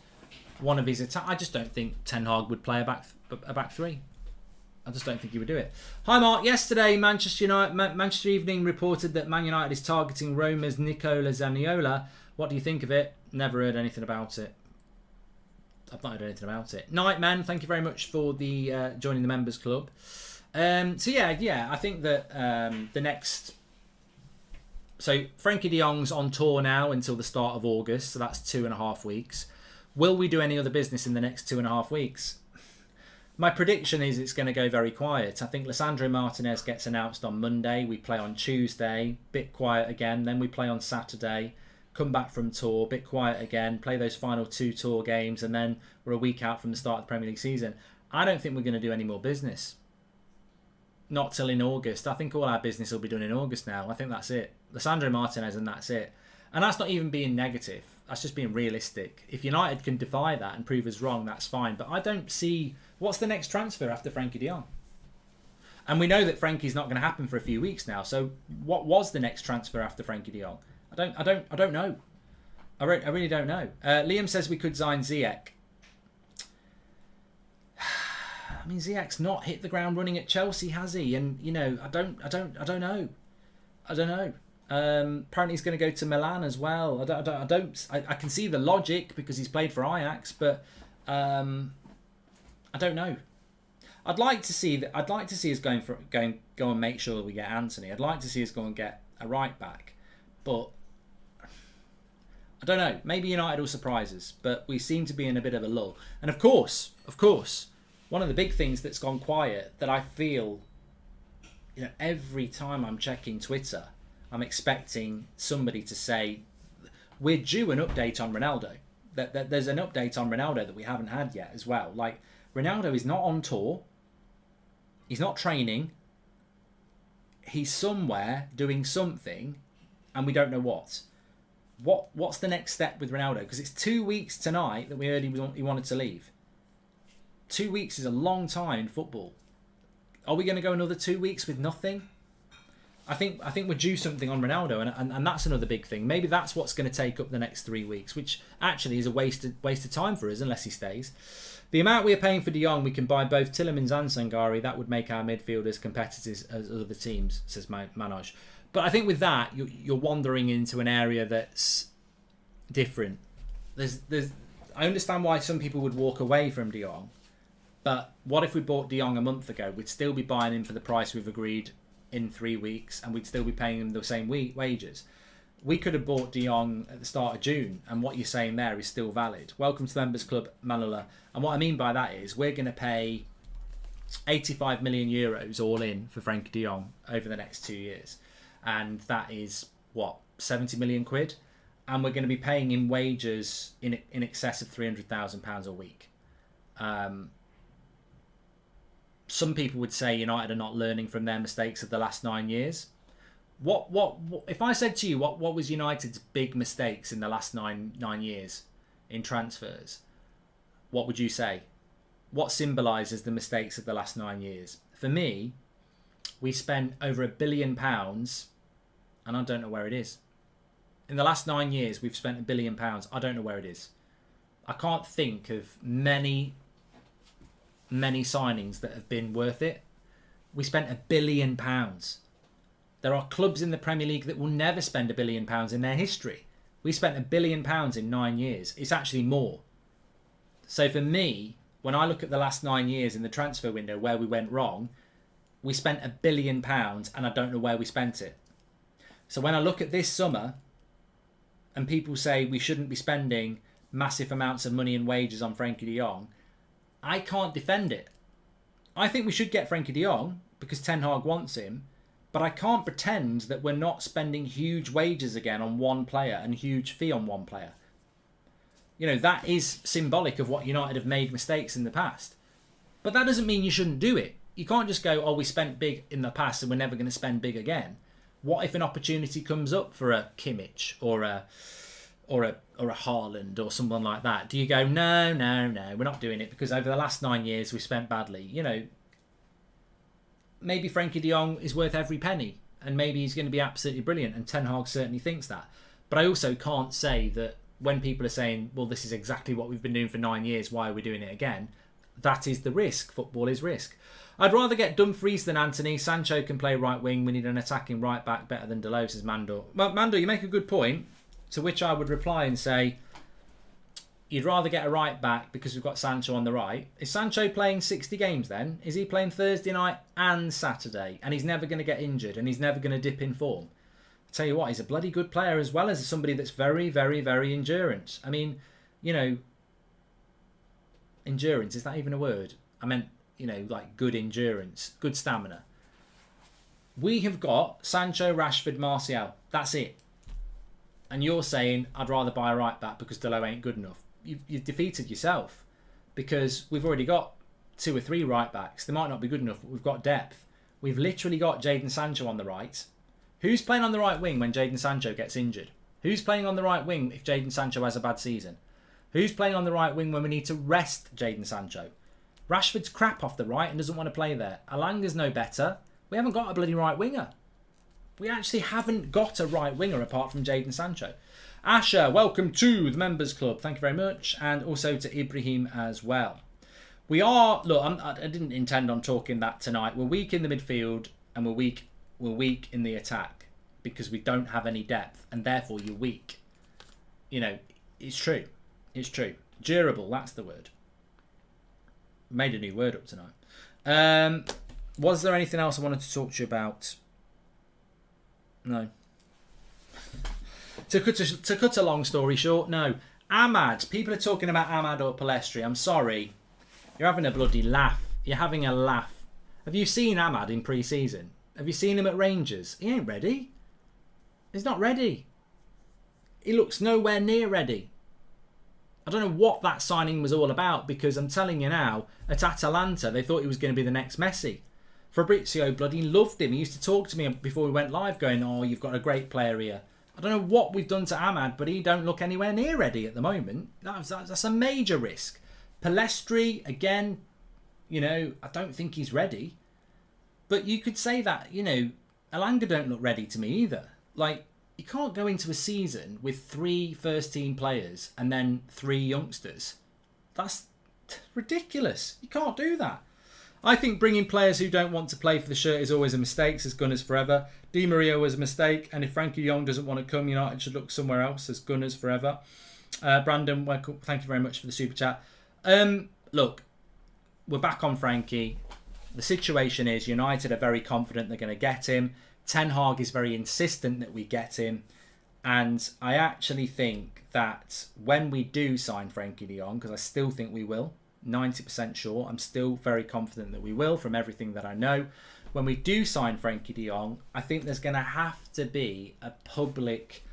one of his attacks. I just don't think Ten Hag would play a back three. I just don't think he would do it. Hi Mark. Yesterday, Manchester Evening reported that Man United is targeting Roma's Nicola Zaniolo. What do you think of it? Never heard anything about it. I've not heard anything about it. Nightman, thank you very much for the joining the members club. So yeah, I think that the next. So Frankie De Jong's on tour now until the start of August, so that's 2.5 weeks. Will we do any other business in the next 2.5 weeks? My prediction is it's going to go very quiet. I think Lisandro Martinez gets announced on Monday. We play on Tuesday, bit quiet again. Then we play on Saturday, come back from tour, bit quiet again, play those final 2 tour games, and then we're a week out from the start of the Premier League season. I don't think we're going to do any more business. Not till in August. I think all our business will be done in August now. I think that's it. Lisandro Martinez and that's it. And that's not even being negative. That's just being realistic. If United can defy that and prove us wrong, that's fine. But I don't see... What's the next transfer after Frankie De Jong? And we know that Frankie's not going to happen for a few weeks now. So what was the next transfer after Frankie De Jong? I don't know. I really don't know. Liam says we could sign Ziyech. I mean, Ziyech's not hit the ground running at Chelsea, has he? And I don't know. Apparently he's going to go to Milan as well. I can see the logic because he's played for Ajax, but I don't know. I'd like to see us go and make sure that we get Anthony. I'd like to see us go and get a right back, but I don't know. Maybe United will surprise us, but we seem to be in a bit of a lull. And of course, one of the big things that's gone quiet that I feel, every time I'm checking Twitter, I'm expecting somebody to say, we're due an update on Ronaldo. That there's an update on Ronaldo that we haven't had yet as well. Like, Ronaldo is not on tour. He's not training. He's somewhere doing something, and we don't know what. What's the next step with Ronaldo? Because it's 2 weeks tonight that we heard he wanted to leave. 2 weeks is a long time in football. Are we going to go another 2 weeks with nothing? I think we're due something on Ronaldo, and that's another big thing. Maybe that's what's going to take up the next 3 weeks, which actually is a waste of time for us unless he stays. The amount we are paying for De Jong, we can buy both Tielemans and Sangare. That would make our midfielders competitive as other teams, says Manoj. But I think with that, you're wandering into an area that's different. I understand why some people would walk away from De Jong, but what if we bought De Jong a month ago? We'd still be buying him for the price we've agreed in 3 weeks, and we'd still be paying him the same wages. We could have bought De Jong at the start of June, and what you're saying there is still valid. Welcome to the Members Club, Manula. And what I mean by that is we're going to pay 85 million euros all in for Frankie De Jong over the next 2 years. And that is, 70 million quid? And we're going to be paying him wages in excess of £300,000 a week. Some people would say United are not learning from their mistakes of the last 9 years. What if I said to you what was United's big mistakes in the last nine years in transfers? What would you say? What symbolises the mistakes of the last 9 years? For me, we spent over £1 billion, and I don't know where it is. In the last 9 years, we've spent £1 billion. I don't know where it is. I can't think of many signings that have been worth it. We spent £1 billion. There are clubs in the Premier League that will never spend £1 billion in their history. We spent £1 billion in 9 years. It's actually more. So for me, when I look at the last 9 years in the transfer window where we went wrong, we spent £1 billion and I don't know where we spent it. So when I look at this summer and people say we shouldn't be spending massive amounts of money and wages on Frankie de Jong, I can't defend it. I think we should get Frankie de Jong because Ten Hag wants him, but I can't pretend that we're not spending huge wages again on one player and huge fee on one player. You know, that is symbolic of what United have made mistakes in the past. But that doesn't mean you shouldn't do it. You can't just go, oh, we spent big in the past and we're never going to spend big again. What if an opportunity comes up for a Kimmich or a Haaland or someone like that? Do you go, no, we're not doing it because over the last 9 years we spent badly? You know, maybe Frankie de Jong is worth every penny and maybe he's going to be absolutely brilliant, and Ten Hag certainly thinks that. But I also can't say that when people are saying, well, this is exactly what we've been doing for 9 years, why are we doing it again? That is the risk. Football is risk. I'd rather get Dumfries than Anthony. Sancho can play right wing. We need an attacking right back better than Deleuze, says Mandor. Well, Mandor, you make a good point, to which I would reply and say, you'd rather get a right back because we've got Sancho on the right. Is Sancho playing 60 games then? Is he playing Thursday night and Saturday? And he's never going to get injured and he's never going to dip in form. I tell you what, he's a bloody good player as well as somebody that's very, very, very endurance. I mean, you know, endurance, is that even a word? I meant, you know, like good endurance, good stamina. We have got Sancho, Rashford, Martial. That's it. And you're saying, I'd rather buy a right back because Delo ain't good enough. You've defeated yourself because we've already got 2 or 3 right backs. They might not be good enough, but we've got depth. We've literally got Jadon Sancho on the right. Who's playing on the right wing when Jadon Sancho gets injured? Who's playing on the right wing if Jadon Sancho has a bad season? Who's playing on the right wing when we need to rest Jadon Sancho? Rashford's crap off the right and doesn't want to play there. Alanga's no better. We haven't got a bloody right winger. We actually haven't got a right winger apart from Jadon Sancho. Asher, welcome to the Members Club. Thank you very much. And also to Ibrahim as well. We are, look, I didn't intend on talking that tonight. We're weak in the midfield and we're weak in the attack because we don't have any depth and therefore you're weak. You know, it's true. It's true. Durable, that's the word. Made a new word up tonight. Was there anything else I wanted to talk to you about? No. To cut a long story short, no. Ahmad. People are talking about Ahmad or Palestri. I'm sorry. You're having a bloody laugh. You're having a laugh. Have you seen Ahmad in pre-season? Have you seen him at Rangers? He ain't ready. He's not ready. He looks nowhere near ready. I don't know what that signing was all about because I'm telling you now, at Atalanta, they thought he was going to be the next Messi. Fabrizio bloody loved him. He used to talk to me before we went live going, oh, you've got a great player here. I don't know what we've done to Ahmad, but he don't look anywhere near ready at the moment. That's a major risk. Palestri, again, you know, I don't think he's ready. But you could say that, you know, Elanga don't look ready to me either. Like, you can't go into a season with 3 first-team players and then 3 youngsters. That's ridiculous. You can't do that. I think bringing players who don't want to play for the shirt is always a mistake, says Gunners Forever. Di Maria was a mistake, and if Frankie de Jong doesn't want to come, United should look somewhere else, says Gunners Forever. Brandon, welcome. Thank you very much for the super chat. Look, we're back on Frankie. The situation is United are very confident they're going to get him. Ten Hag is very insistent that we get him. And I actually think that when we do sign Frankie de Jong, because I still think we will, 90% sure, I'm still very confident that we will from everything that I know. When we do sign Frankie de Jong, I think there's going to have to be a public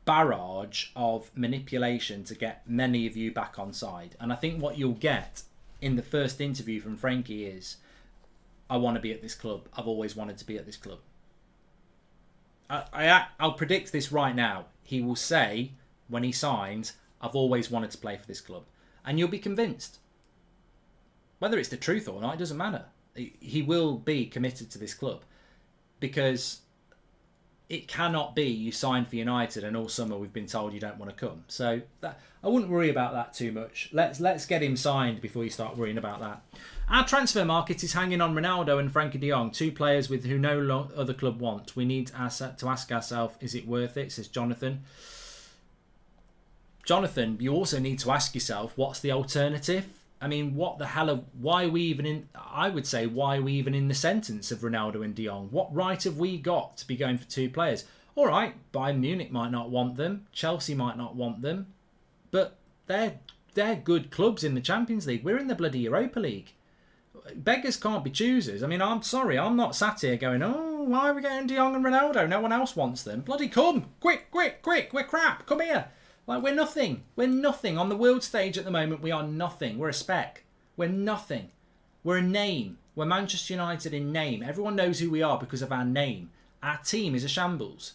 barrage of manipulation to get many of you back on side. And I think what you'll get in the first interview from Frankie is, I want to be at this club. I've always wanted to be at this club. I'll predict this right now. He will say, when he signs, I've always wanted to play for this club. And you'll be convinced. Whether it's the truth or not, it doesn't matter. He will be committed to this club. Because it cannot be you sign for United and all summer we've been told you don't want to come. So that, I wouldn't worry about that too much. Let's get him signed before you start worrying about that. Our transfer market is hanging on Ronaldo and Frankie de Jong, 2 players with who no other club want. We need to ask ourselves, is it worth it? Says Jonathan. Jonathan, you also need to ask yourself, what's the alternative? I mean, what the hell? Why are we even in? I would say, why are we even in the sentence of Ronaldo and de Jong? What right have we got to be going for 2 players? All right, Bayern Munich might not want them, Chelsea might not want them, but they're good clubs in the Champions League. We're in the bloody Europa League. Beggars can't be choosers. I mean, I'm sorry, I'm not sat here going, oh, why are we getting De Jong and Ronaldo? No one else wants them. Bloody come. Quick. We're crap. Come here. Like, we're nothing. We're nothing. On the world stage at the moment, we are nothing. We're a speck. We're nothing. We're a name. We're Manchester United in name. Everyone knows who we are because of our name. Our team is a shambles.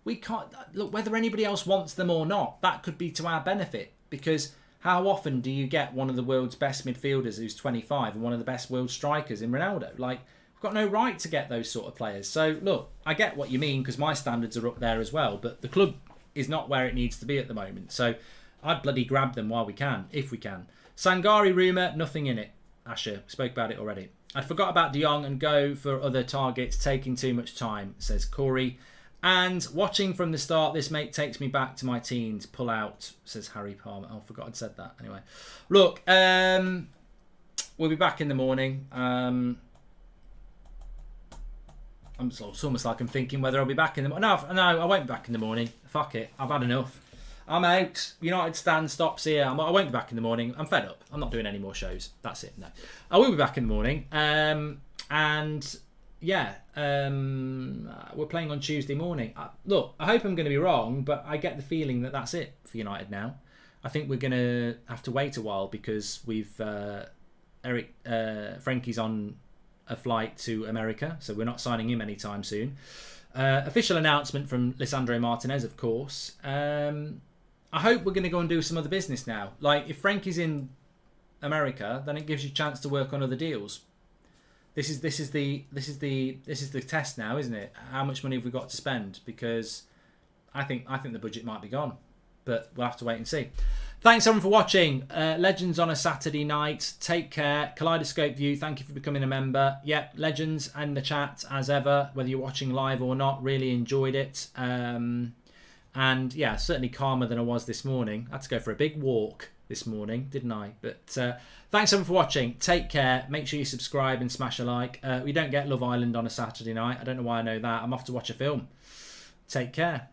We can't... Look, whether anybody else wants them or not, that could be to our benefit. Because how often do you get one of the world's best midfielders who's 25 and one of the best world strikers in Ronaldo? Like, we've got no right to get those sort of players. So, look, I get what you mean because my standards are up there as well. But the club is not where it needs to be at the moment. So, I'd bloody grab them while we can, if we can. Sangari rumour, nothing in it. Asher, spoke about it already. I forgot about De Jong and go for other targets, taking too much time, says Corey. And watching from the start, this mate takes me back to my teens. Pull out, says Harry Palmer. Oh, I forgot I'd said that. Anyway, look, we'll be back in the morning. It's almost like I'm thinking whether I'll be back in the morning. No, I won't be back in the morning. Fuck it, I've had enough. I'm out. United stand stops here. I won't be back in the morning. I'm fed up. I'm not doing any more shows. That's it. No, I will be back in the morning. And yeah, we're playing on Tuesday morning. Look, I hope I'm going to be wrong, but I get the feeling that that's it for United now. I think we're going to have to wait a while because we've Frankie's on a flight to America, so we're not signing him anytime soon. Official announcement from Lisandro Martinez, of course. I hope we're going to go and do some other business now. Like, if Frankie's in America, then it gives you a chance to work on other deals. This is the test now, isn't it? How much money have we got to spend? Because I think the budget might be gone, but we'll have to wait and see. Thanks everyone for watching. Legends on a Saturday night. Take care. Kaleidoscope View, thank you for becoming a member. Yep, Legends and the chat as ever, whether you're watching live or not. Really enjoyed it. And yeah, certainly calmer than I was this morning. I had to go for a big walk this morning, didn't I? But thanks everyone for watching. Take care. Make sure you subscribe and smash a like. We don't get Love Island on a Saturday night. I don't know why I know that. I'm off to watch a film. Take care.